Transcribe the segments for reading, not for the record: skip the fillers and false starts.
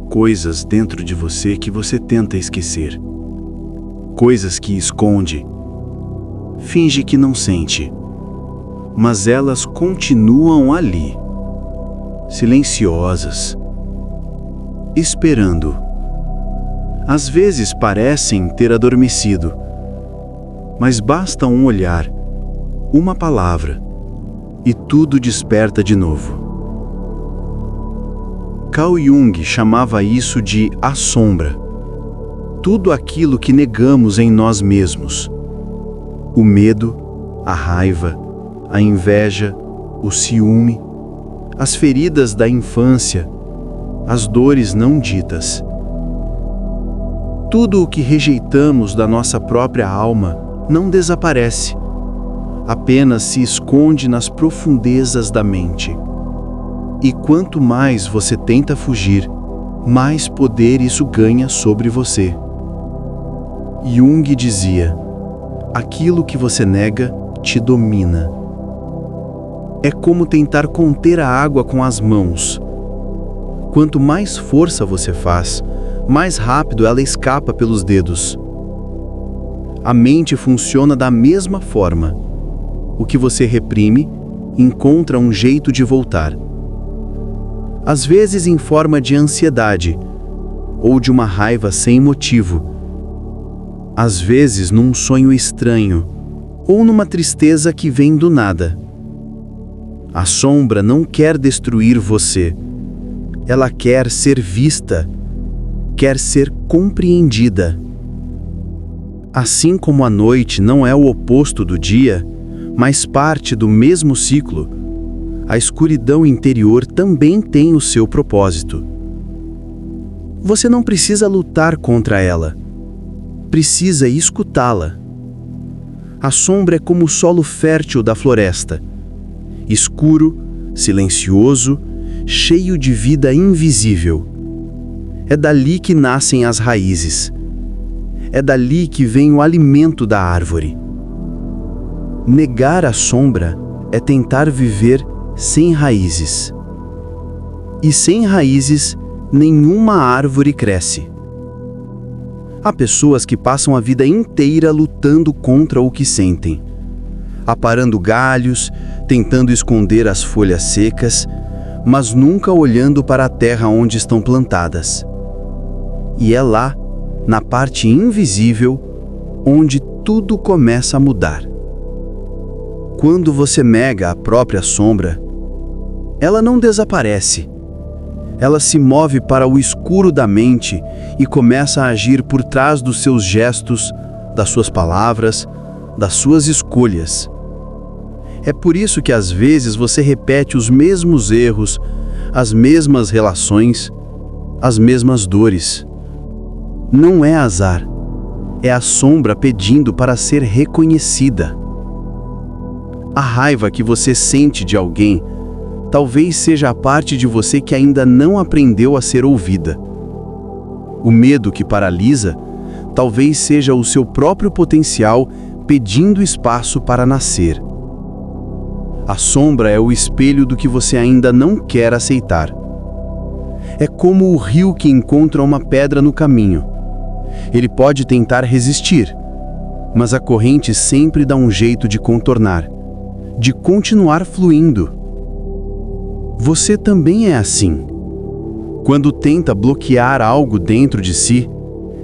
coisas dentro de você que você tenta esquecer. Coisas que esconde. Finge que não sente. Mas elas continuam ali, silenciosas, esperando. Às vezes parecem ter adormecido, mas basta um olhar, uma palavra, e tudo desperta de novo. Carl Jung chamava isso de a sombra. Tudo aquilo que negamos em nós mesmos. O medo, a raiva, a inveja, o ciúme, as feridas da infância, as dores não ditas. Tudo o que rejeitamos da nossa própria alma não desaparece, apenas se esconde nas profundezas da mente. E quanto mais você tenta fugir, mais poder isso ganha sobre você. Jung dizia: aquilo que você nega te domina. É como tentar conter a água com as mãos. Quanto mais força você faz, mais rápido ela escapa pelos dedos. A mente funciona da mesma forma. O que você reprime, encontra um jeito de voltar. Às vezes em forma de ansiedade, ou de uma raiva sem motivo. Às vezes num sonho estranho, ou numa tristeza que vem do nada. A sombra não quer destruir você. Ela quer ser vista, quer ser compreendida. Assim como a noite não é o oposto do dia, mas parte do mesmo ciclo, a escuridão interior também tem o seu propósito. Você não precisa lutar contra ela, precisa escutá-la. A sombra é como o solo fértil da floresta, escuro, silencioso, cheio de vida invisível. É dali que nascem as raízes. É dali que vem o alimento da árvore. Negar a sombra é tentar viver sem raízes. E sem raízes, nenhuma árvore cresce. Há pessoas que passam a vida inteira lutando contra o que sentem, aparando galhos, tentando esconder as folhas secas, mas nunca olhando para a terra onde estão plantadas. E é lá, na parte invisível, onde tudo começa a mudar. Quando você nega a própria sombra, ela não desaparece. Ela se move para o escuro da mente e começa a agir por trás dos seus gestos, das suas palavras, das suas escolhas. É por isso que às vezes você repete os mesmos erros, as mesmas relações, as mesmas dores. Não é azar, é a sombra pedindo para ser reconhecida. A raiva que você sente de alguém talvez seja a parte de você que ainda não aprendeu a ser ouvida. O medo que paralisa talvez seja o seu próprio potencial pedindo espaço para nascer. A sombra é o espelho do que você ainda não quer aceitar. É como o rio que encontra uma pedra no caminho. Ele pode tentar resistir, mas a corrente sempre dá um jeito de contornar, de continuar fluindo. Você também é assim. Quando tenta bloquear algo dentro de si,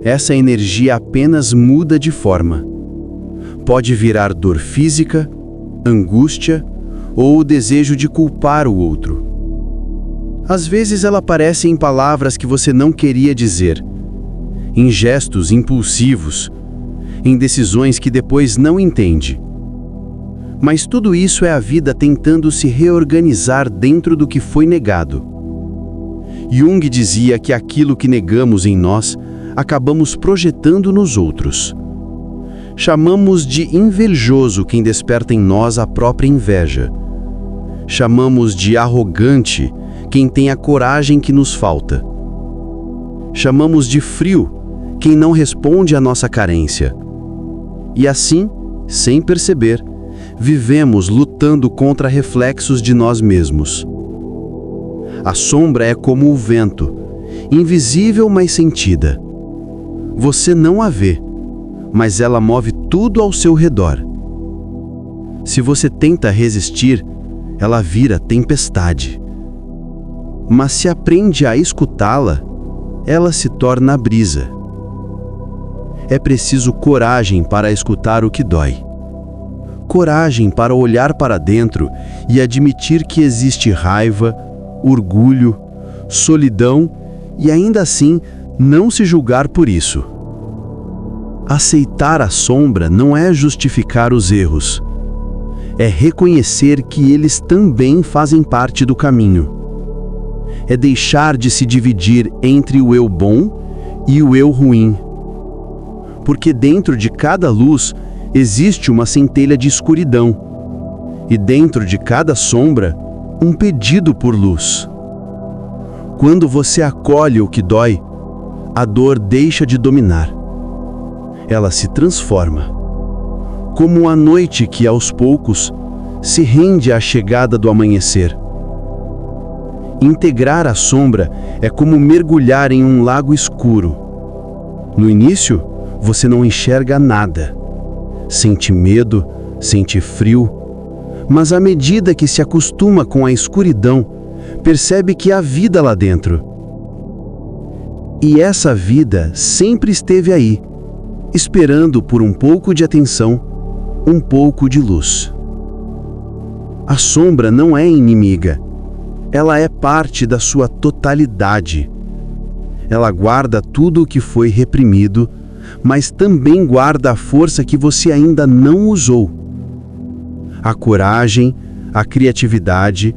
essa energia apenas muda de forma. Pode virar dor física, angústia ou o desejo de culpar o outro. Às vezes ela aparece em palavras que você não queria dizer, em gestos impulsivos, em decisões que depois não entende. Mas tudo isso é a vida tentando se reorganizar dentro do que foi negado. Jung dizia que aquilo que negamos em nós, acabamos projetando nos outros. Chamamos de invejoso quem desperta em nós a própria inveja. Chamamos de arrogante quem tem a coragem que nos falta. Chamamos de frio quem não responde à nossa carência. E assim, sem perceber, vivemos lutando contra reflexos de nós mesmos. A sombra é como o vento, invisível mas sentida. Você não a vê, mas ela move tudo ao seu redor. Se você tenta resistir, ela vira tempestade. Mas se aprende a escutá-la, ela se torna brisa. É preciso coragem para escutar o que dói. Coragem para olhar para dentro e admitir que existe raiva, orgulho, solidão e ainda assim não se julgar por isso. Aceitar a sombra não é justificar os erros. É reconhecer que eles também fazem parte do caminho. É deixar de se dividir entre o eu bom e o eu ruim. Porque dentro de cada luz existe uma centelha de escuridão, e dentro de cada sombra, um pedido por luz. Quando você acolhe o que dói, a dor deixa de dominar. Ela se transforma, como a noite que, aos poucos, se rende à chegada do amanhecer. Integrar a sombra é como mergulhar em um lago escuro. No início, você não enxerga nada. Sente medo, sente frio, mas à medida que se acostuma com a escuridão, percebe que há vida lá dentro. E essa vida sempre esteve aí, esperando por um pouco de atenção, um pouco de luz. A sombra não é inimiga, ela é parte da sua totalidade. Ela guarda tudo o que foi reprimido, mas também guarda a força que você ainda não usou. A coragem, a criatividade,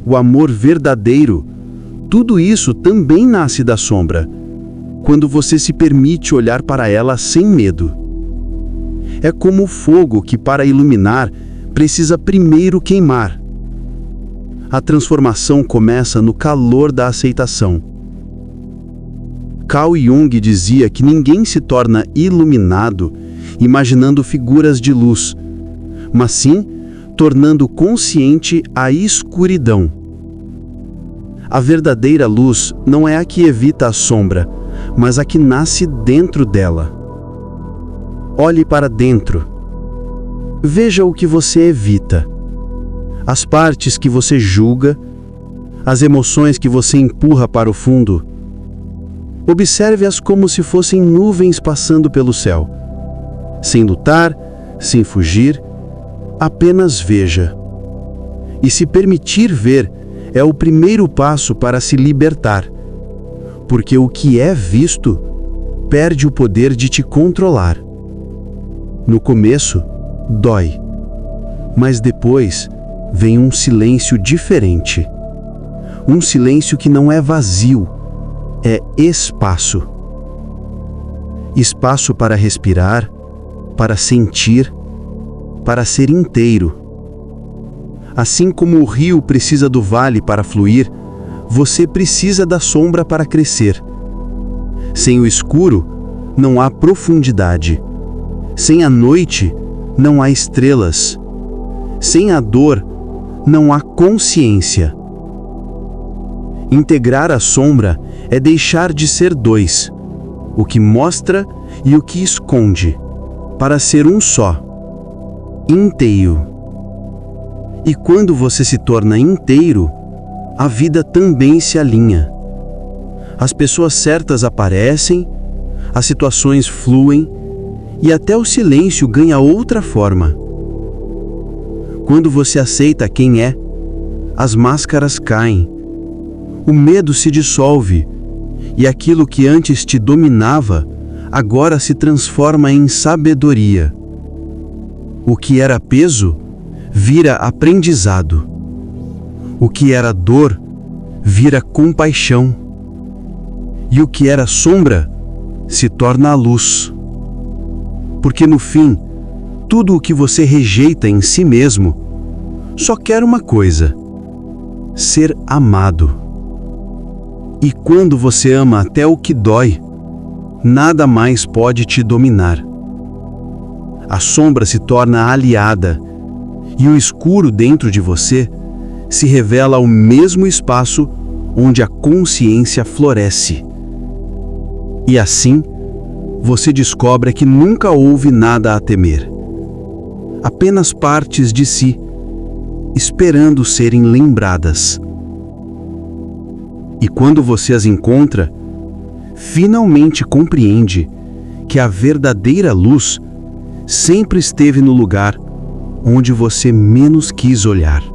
o amor verdadeiro, tudo isso também nasce da sombra, quando você se permite olhar para ela sem medo. É como o fogo que, para iluminar, precisa primeiro queimar. A transformação começa no calor da aceitação. Carl Jung dizia que ninguém se torna iluminado imaginando figuras de luz, mas sim tornando consciente a escuridão. A verdadeira luz não é a que evita a sombra, mas a que nasce dentro dela. Olhe para dentro. Veja o que você evita. As partes que você julga, as emoções que você empurra para o fundo. Observe-as como se fossem nuvens passando pelo céu. Sem lutar, sem fugir, apenas veja. E se permitir ver é o primeiro passo para se libertar, porque o que é visto perde o poder de te controlar. No começo, dói, mas depois vem um silêncio diferente. Um silêncio que não é vazio, é espaço. Espaço para respirar, para sentir, para ser inteiro. Assim como o rio precisa do vale para fluir, você precisa da sombra para crescer. Sem o escuro, não há profundidade. Sem a noite, não há estrelas. Sem a dor, não há consciência. Integrar a sombra é deixar de ser dois, o que mostra e o que esconde, para ser um só, inteiro. E quando você se torna inteiro, a vida também se alinha. As pessoas certas aparecem, as situações fluem e até o silêncio ganha outra forma. Quando você aceita quem é, as máscaras caem, o medo se dissolve e aquilo que antes te dominava agora se transforma em sabedoria. O que era peso vira aprendizado. O que era dor vira compaixão. E o que era sombra se torna a luz. Porque no fim, tudo o que você rejeita em si mesmo só quer uma coisa: ser amado. E quando você ama até o que dói, nada mais pode te dominar. A sombra se torna aliada, e o escuro dentro de você se revela o mesmo espaço onde a consciência floresce. E assim, você descobre que nunca houve nada a temer. Apenas partes de si, esperando serem lembradas. E quando você as encontra, finalmente compreende que a verdadeira luz sempre esteve no lugar onde você menos quis olhar.